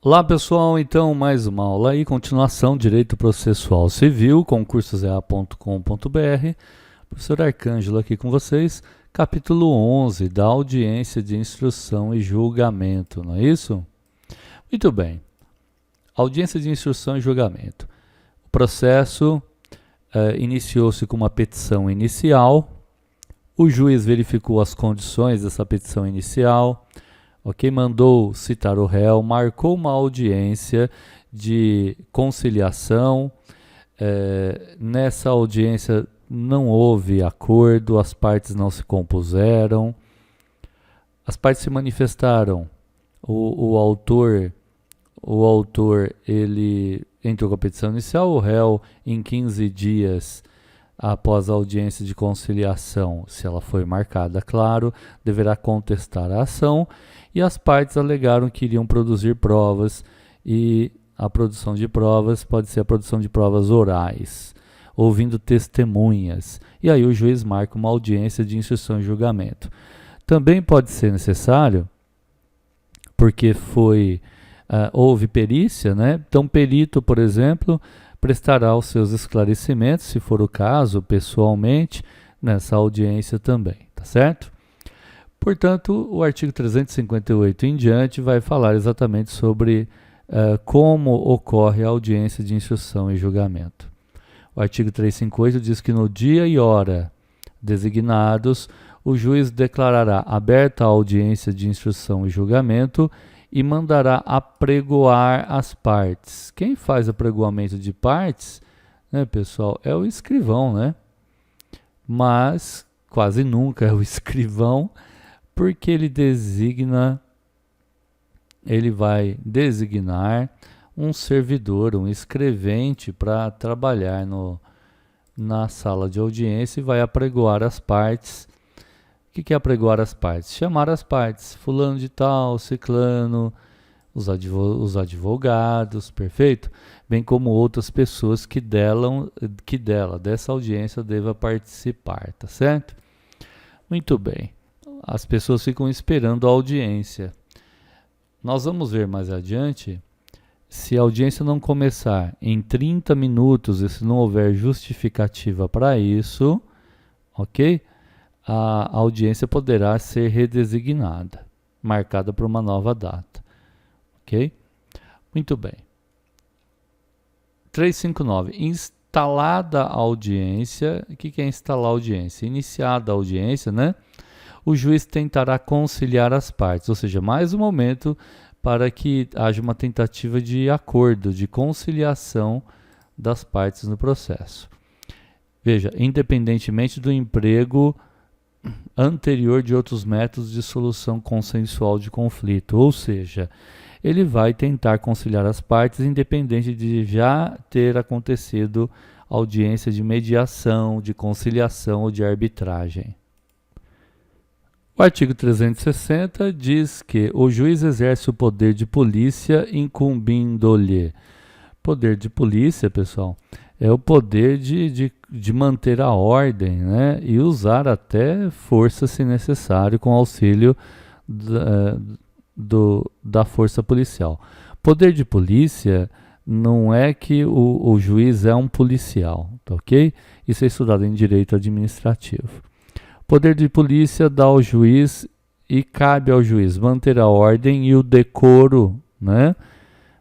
Olá pessoal, então mais uma aula aí, continuação Direito Processual Civil, concursosea.com.br. Professor Arcângelo aqui com vocês, capítulo 11 da audiência de instrução e julgamento, não é isso? Muito bem, audiência de instrução e julgamento. O processo iniciou-se com uma petição inicial, o juiz verificou as condições dessa petição inicial, mandou citar o réu, marcou uma audiência de conciliação. Nessa audiência não houve acordo, as partes não se compuseram, as partes se manifestaram. O autor ele entrou com a petição inicial, o réu em 15 dias após a audiência de conciliação, se ela foi marcada, claro, deverá contestar a ação, e as partes alegaram que iriam produzir provas, e a produção de provas pode ser a produção de provas orais, ouvindo testemunhas, e aí o juiz marca uma audiência de instrução e julgamento. Também pode ser necessário, porque houve perícia, né? Então, perito, por exemplo, prestará os seus esclarecimentos, se for o caso, pessoalmente, nessa audiência também, tá certo? Portanto, o artigo 358 em diante vai falar exatamente sobre como ocorre a audiência de instrução e julgamento. O artigo 358 diz que no dia e hora designados, o juiz declarará aberta a audiência de instrução e julgamento e mandará apregoar as partes. Quem faz apregoamento de partes, né, pessoal, é o escrivão, né? Mas quase nunca é o escrivão, porque ele vai designar um servidor, um escrevente para trabalhar na sala de audiência e vai apregoar as partes. O que é apregoar as partes? Chamar as partes, fulano de tal, ciclano, os advogados, perfeito? Bem como outras pessoas que dessa audiência deva participar, tá certo? Muito bem. As pessoas ficam esperando a audiência. Nós vamos ver mais adiante, se a audiência não começar em 30 minutos e se não houver justificativa para isso, ok? A audiência poderá ser redesignada, marcada para uma nova data, ok? Muito bem. 359. Instalada a audiência. O que é instalar a audiência? Iniciada a audiência, né? O juiz tentará conciliar as partes, ou seja, mais um momento para que haja uma tentativa de acordo, de conciliação das partes no processo. Veja, independentemente do emprego anterior de outros métodos de solução consensual de conflito, ou seja, ele vai tentar conciliar as partes independente de já ter acontecido audiência de mediação, de conciliação ou de arbitragem. O artigo 360 diz que o juiz exerce o poder de polícia incumbindo-lhe. Poder de polícia, pessoal, é o poder de manter a ordem, né? E usar até força se necessário com auxílio da força policial. Poder de polícia não é que o juiz é um policial, tá ok? Isso é estudado em direito administrativo. Poder de polícia dá ao juiz e cabe ao juiz manter a ordem e o decoro, né?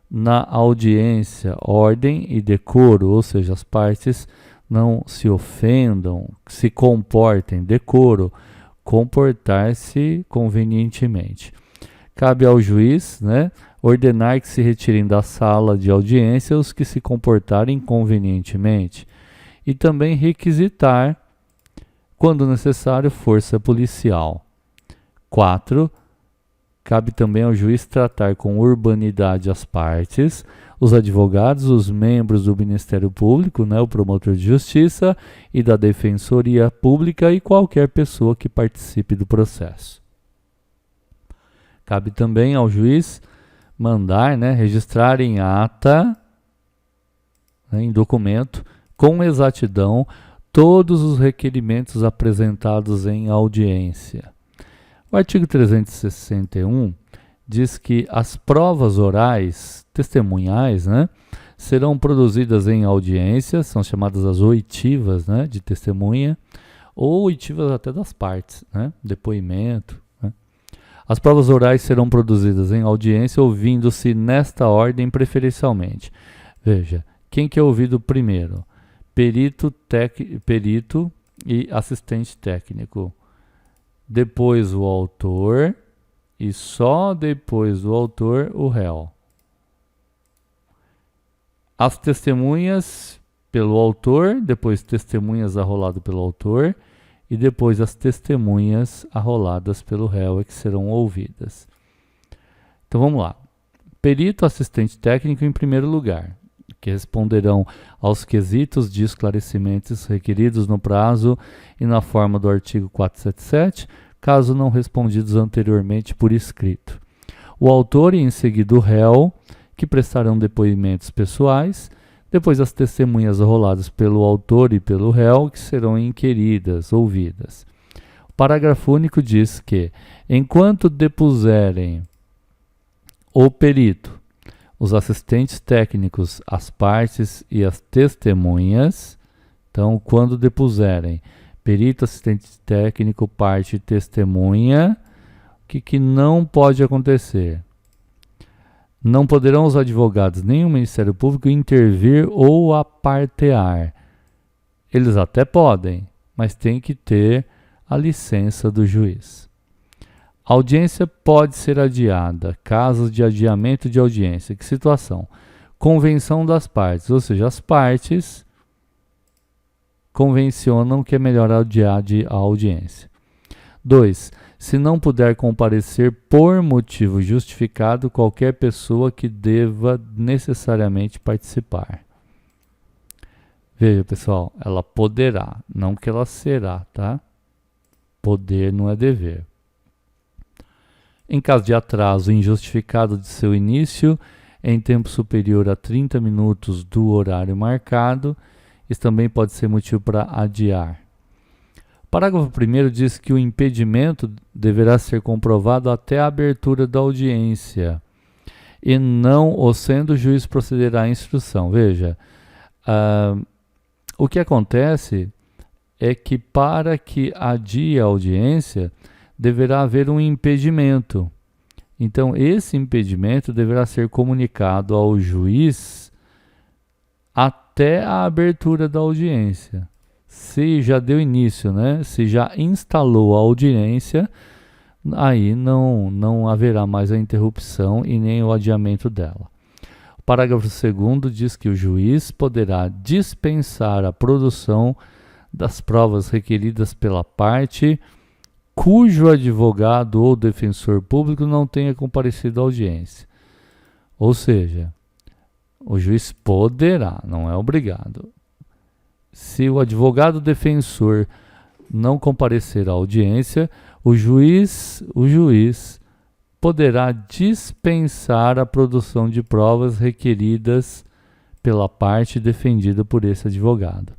Na audiência, ordem e decoro, ou seja, as partes não se ofendam, se comportem, decoro, comportar-se convenientemente. Cabe ao juiz, né, ordenar que se retirem da sala de audiência os que se comportarem convenientemente e também requisitar, quando necessário, força policial. 4. Cabe também ao juiz tratar com urbanidade as partes, os advogados, os membros do Ministério Público, né, o promotor de justiça e da Defensoria Pública e qualquer pessoa que participe do processo. Cabe também ao juiz mandar, né, registrar em ata, né, em documento, com exatidão, todos os requerimentos apresentados em audiência. O artigo 361 diz que as provas orais, testemunhais, né, serão produzidas em audiência, são chamadas as oitivas, né, de testemunha, ou oitivas até das partes, né, depoimento. Né. As provas orais serão produzidas em audiência, ouvindo-se nesta ordem preferencialmente. Veja, quem que é ouvido primeiro? Perito e assistente técnico. Depois o autor e só depois do autor o réu. As testemunhas pelo autor, depois testemunhas arrolado pelo autor e depois as testemunhas arroladas pelo réu é que serão ouvidas. Então vamos lá. Perito, assistente técnico em primeiro lugar, que responderão aos quesitos de esclarecimentos requeridos no prazo e na forma do artigo 477, caso não respondidos anteriormente por escrito. O autor e em seguida o réu, que prestarão depoimentos pessoais, depois as testemunhas arroladas pelo autor e pelo réu, que serão inquiridas, ouvidas. O parágrafo único diz que, enquanto depuserem o perito, os assistentes técnicos, as partes e as testemunhas, então, quando depuserem perito, assistente técnico, parte e testemunha, o que não pode acontecer? Não poderão os advogados nem o Ministério Público intervir ou apartear. Eles até podem, mas tem que ter a licença do juiz. A audiência pode ser adiada. Casos de adiamento de audiência. Que situação? Convenção das partes, ou seja, as partes convencionam que é melhor adiar a audiência. 2. Se não puder comparecer por motivo justificado qualquer pessoa que deva necessariamente participar. Veja, pessoal, ela poderá, não que ela será, tá? Poder não é dever. Em caso de atraso injustificado de seu início, em tempo superior a 30 minutos do horário marcado, isso também pode ser motivo para adiar. O parágrafo 1º diz que o impedimento deverá ser comprovado até a abertura da audiência, e não o sendo, o juiz procederá à instrução. Veja, o que acontece é que para que adie a audiência, deverá haver um impedimento. Então, esse impedimento deverá ser comunicado ao juiz até a abertura da audiência. Se já deu início, né? Se já instalou a audiência, aí não haverá mais a interrupção e nem o adiamento dela. O parágrafo 2º diz que o juiz poderá dispensar a produção das provas requeridas pela parte cujo advogado ou defensor público não tenha comparecido à audiência. Ou seja, o juiz poderá, não é obrigado. Se o advogado defensor não comparecer à audiência, o juiz poderá dispensar a produção de provas requeridas pela parte defendida por esse advogado.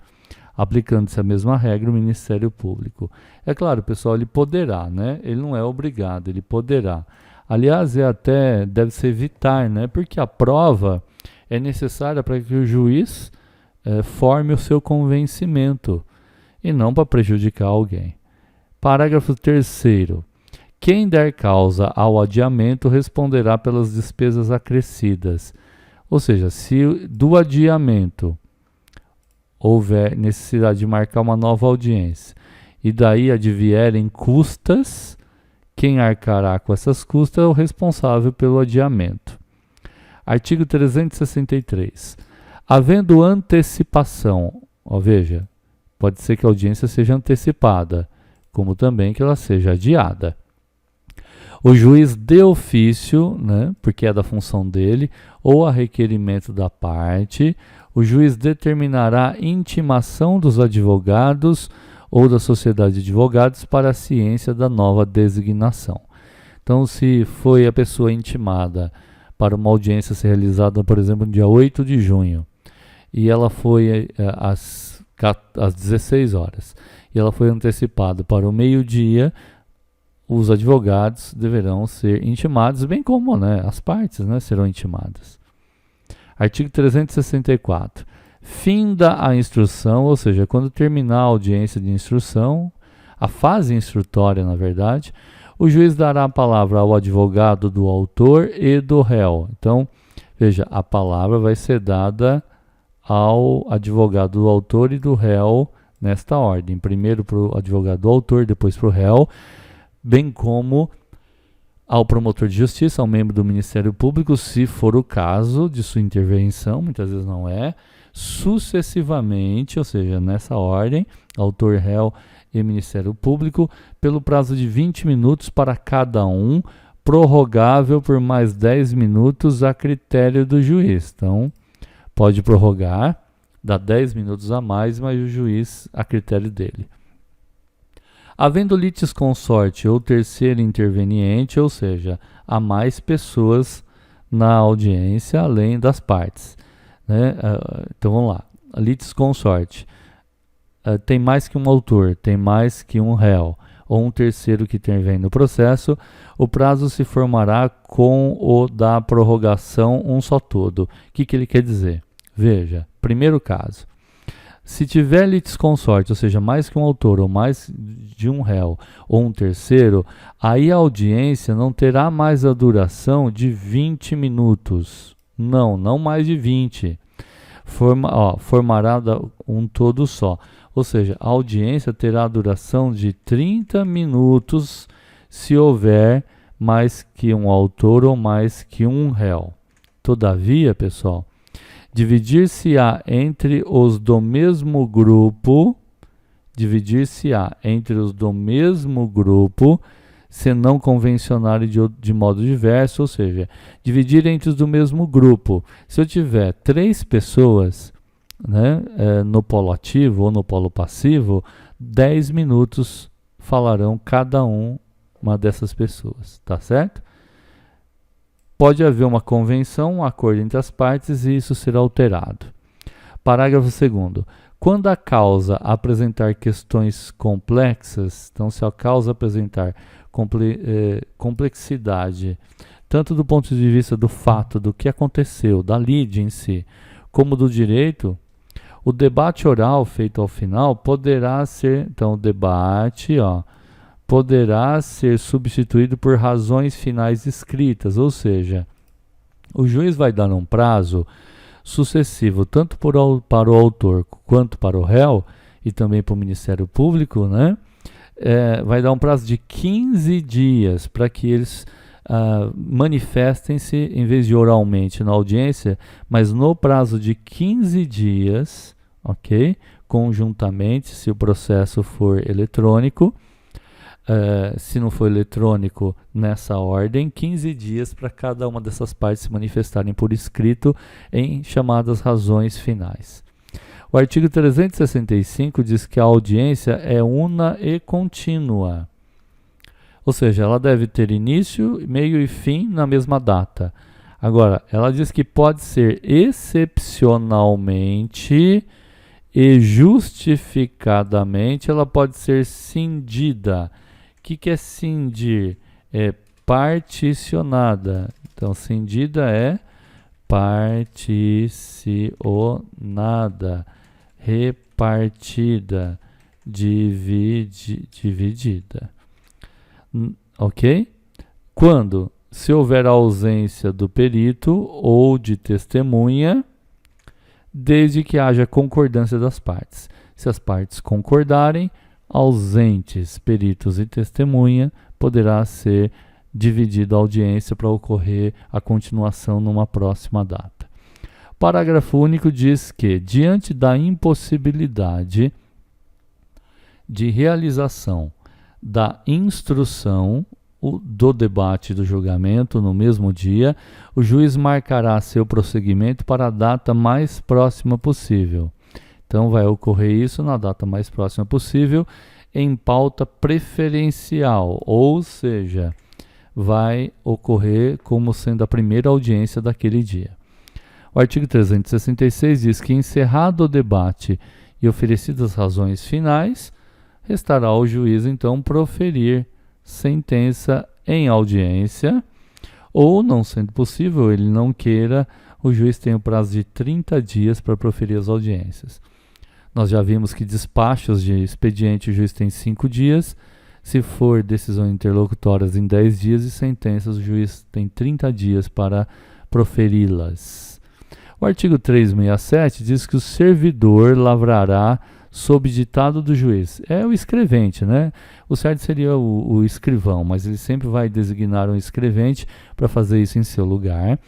Aplicando-se a mesma regra, o Ministério Público. É claro, pessoal, ele poderá, né? Ele não é obrigado, ele poderá. Aliás, deve se evitar, né? Porque a prova é necessária para que o juiz forme o seu convencimento e não para prejudicar alguém. Parágrafo 3º. Quem der causa ao adiamento responderá pelas despesas acrescidas. Ou seja, se do adiamento houver necessidade de marcar uma nova audiência e daí advierem custas, quem arcará com essas custas é o responsável pelo adiamento. Artigo 363. Havendo antecipação, veja, pode ser que a audiência seja antecipada, como também que ela seja adiada. O juiz de ofício, né, porque é da função dele, ou a requerimento da parte, o juiz determinará intimação dos advogados ou da sociedade de advogados para a ciência da nova designação. Então, se foi a pessoa intimada para uma audiência ser realizada, por exemplo, no dia 8 de junho, e ela foi às 16 horas, e ela foi antecipada para o meio-dia, os advogados deverão ser intimados, bem como, né, as partes, né, serão intimadas. Artigo 364. Finda a instrução, ou seja, quando terminar a audiência de instrução, a fase instrutória, na verdade, o juiz dará a palavra ao advogado do autor e do réu. Então, veja, a palavra vai ser dada ao advogado do autor e do réu nesta ordem. Primeiro para o advogado do autor, depois para o réu, bem como ao promotor de justiça, ao membro do Ministério Público, se for o caso de sua intervenção, muitas vezes não é, sucessivamente, ou seja, nessa ordem, autor, réu e Ministério Público, pelo prazo de 20 minutos para cada um, prorrogável por mais 10 minutos a critério do juiz. Então, pode prorrogar, dá 10 minutos a mais, mas o juiz a critério dele. Havendo litisconsorte ou terceiro interveniente, ou seja, há mais pessoas na audiência além das partes, né? Então vamos lá, litisconsorte. Tem mais que um autor, tem mais que um réu, ou um terceiro que intervém no processo, o prazo se formará com o da prorrogação um só todo. O que ele quer dizer? Veja, primeiro caso, se tiver litisconsorte, ou seja, mais que um autor, ou mais de um réu, ou um terceiro, aí a audiência não terá mais a duração de 20 minutos. Não mais de 20. Formará um todo só. Ou seja, a audiência terá a duração de 30 minutos se houver mais que um autor ou mais que um réu. Todavia, pessoal, dividir-se-á entre os do mesmo grupo, se não convencionarem de modo diverso, ou seja, dividir entre os do mesmo grupo. Se eu tiver 3 pessoas, né, no polo ativo ou no polo passivo, 10 minutos falarão cada uma dessas pessoas, tá certo? Pode haver uma convenção, um acordo entre as partes e isso será alterado. Parágrafo 2º. Quando a causa apresentar questões complexas, então se a causa apresentar complexidade, tanto do ponto de vista do fato, do que aconteceu, da lide em si, como do direito, o debate oral feito ao final poderá ser, então o debate, poderá ser substituído por razões finais escritas, ou seja, o juiz vai dar um prazo sucessivo tanto para o autor quanto para o réu e também para o Ministério Público, né? Vai dar um prazo de 15 dias para que eles manifestem-se, em vez de oralmente na audiência, mas no prazo de 15 dias, ok? Conjuntamente, se o processo for eletrônico. Se não for eletrônico, nessa ordem, 15 dias para cada uma dessas partes se manifestarem por escrito em chamadas razões finais. O artigo 365 diz que a audiência é una e contínua, ou seja, ela deve ter início, meio e fim na mesma data. Agora, ela diz que pode ser excepcionalmente e justificadamente, ela pode ser cindida. O que é cindir? É particionada. Então, cindida é particionada, repartida, dividida. Ok? Quando? Se houver ausência do perito ou de testemunha, desde que haja concordância das partes. Se as partes concordarem, ausentes peritos e testemunha, poderá ser dividida a audiência para ocorrer a continuação numa próxima data. Parágrafo único diz que, diante da impossibilidade de realização da instrução do debate do julgamento no mesmo dia, o juiz marcará seu prosseguimento para a data mais próxima possível. Então, vai ocorrer isso na data mais próxima possível, em pauta preferencial, ou seja, vai ocorrer como sendo a primeira audiência daquele dia. O artigo 366 diz que, encerrado o debate e oferecidas razões finais, restará ao juiz, então, proferir sentença em audiência, ou, não sendo possível, ele não queira, o juiz tem o prazo de 30 dias para proferir as audiências. Nós já vimos que despachos de expediente o juiz tem 5 dias, se for decisão interlocutórias em 10 dias e sentenças o juiz tem 30 dias para proferi-las. O artigo 367 diz que o servidor lavrará sob ditado do juiz. É o escrevente, né? O certo seria o escrivão, mas ele sempre vai designar um escrevente para fazer isso em seu lugar.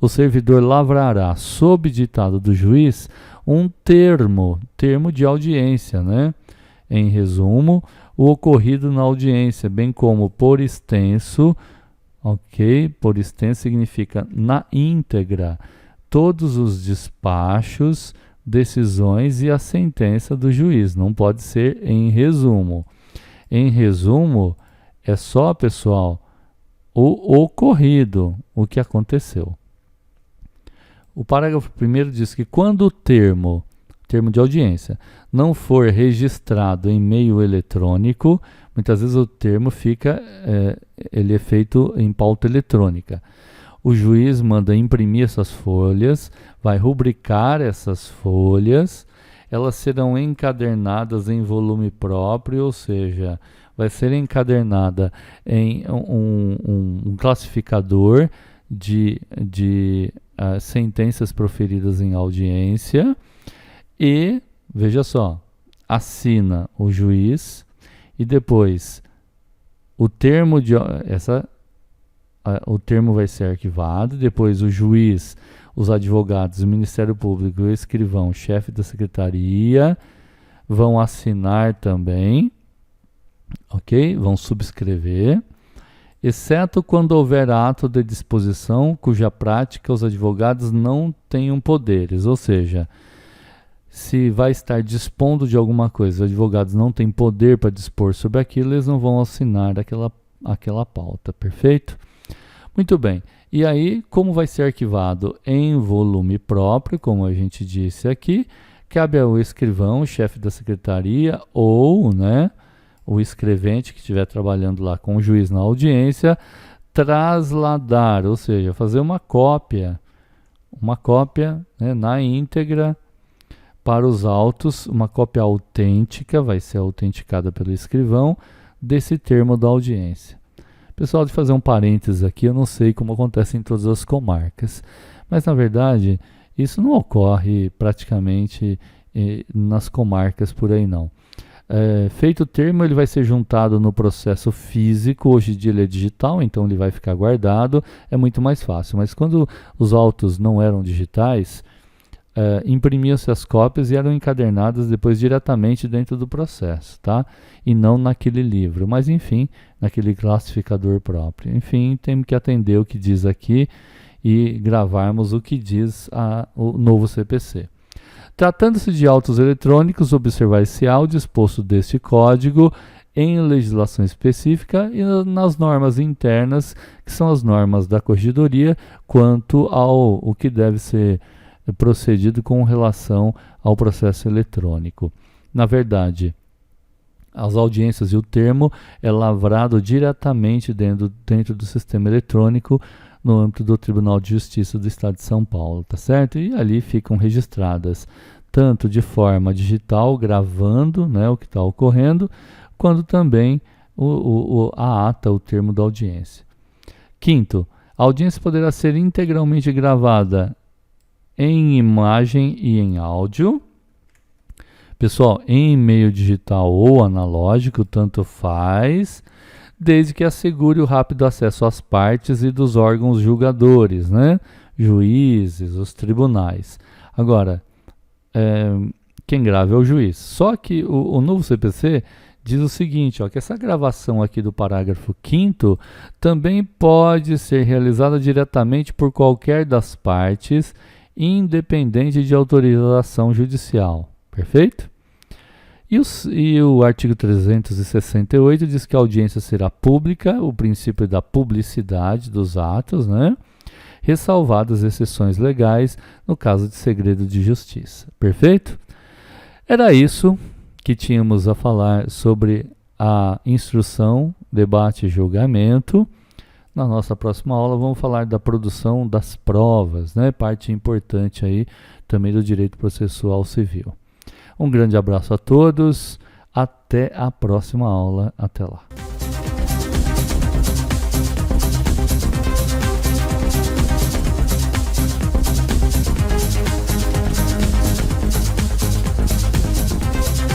O servidor lavrará sob ditado do juiz um termo de audiência, né? Em resumo, o ocorrido na audiência, bem como por extenso, ok? Por extenso significa na íntegra, todos os despachos, decisões e a sentença do juiz. Não pode ser em resumo. Em resumo, é só, pessoal, o ocorrido, o que aconteceu. O parágrafo 1º diz que quando o termo de audiência, não for registrado em meio eletrônico, muitas vezes o termo ele é feito em pauta eletrônica. O juiz manda imprimir essas folhas, vai rubricar essas folhas, elas serão encadernadas em volume próprio, ou seja, vai ser encadernada em um classificador de sentenças proferidas em audiência e, veja só, assina o juiz e depois o termo vai ser arquivado, depois o juiz, os advogados, o Ministério Público, o escrivão, o chefe da secretaria vão assinar também, ok? Vão subscrever, exceto quando houver ato de disposição cuja prática os advogados não tenham poderes, ou seja, se vai estar dispondo de alguma coisa, os advogados não têm poder para dispor sobre aquilo, eles não vão assinar aquela pauta, perfeito? Muito bem, e aí como vai ser arquivado em volume próprio, como a gente disse aqui, cabe ao escrivão, o chefe da secretaria ou, né, o escrevente que estiver trabalhando lá com o juiz na audiência, trasladar, ou seja, fazer uma cópia, né, na íntegra para os autos, uma cópia autêntica, vai ser autenticada pelo escrivão, desse termo da audiência. Pessoal, de fazer um parênteses aqui, eu não sei como acontece em todas as comarcas, mas na verdade isso não ocorre praticamente nas comarcas por aí não. Feito o termo, ele vai ser juntado no processo físico, hoje em dia ele é digital, então ele vai ficar guardado, é muito mais fácil, mas quando os autos não eram digitais, imprimiam-se as cópias e eram encadernadas depois diretamente dentro do processo, tá? E não naquele livro, mas enfim, naquele classificador próprio. Enfim, temos que atender o que diz aqui e gravarmos o que diz o novo CPC. Tratando-se de autos eletrônicos, observar-se-á o disposto deste código em legislação específica e nas normas internas, que são as normas da corregedoria, quanto ao que deve ser procedido com relação ao processo eletrônico. Na verdade, as audiências e o termo é lavrado diretamente dentro do sistema eletrônico no âmbito do Tribunal de Justiça do Estado de São Paulo, tá certo? E ali ficam registradas tanto de forma digital, gravando, né, o que está ocorrendo, quanto também a ata, o termo da audiência. Quinto, a audiência poderá ser integralmente gravada em imagem e em áudio. Pessoal, em meio digital ou analógico, tanto faz, desde que assegure o rápido acesso às partes e dos órgãos julgadores, né? Juízes, os tribunais. Agora, quem grava é o juiz. Só que o novo CPC diz o seguinte, ó, que essa gravação aqui do parágrafo 5º também pode ser realizada diretamente por qualquer das partes, independente de autorização judicial. Perfeito? E o artigo 368 diz que a audiência será pública, o princípio da publicidade dos atos, né? Ressalvadas exceções legais no caso de segredo de justiça. Perfeito? Era isso que tínhamos a falar sobre a instrução, debate e julgamento. Na nossa próxima aula vamos falar da produção das provas, né? Parte importante aí também do direito processual civil. Um grande abraço a todos, até a próxima aula, até lá.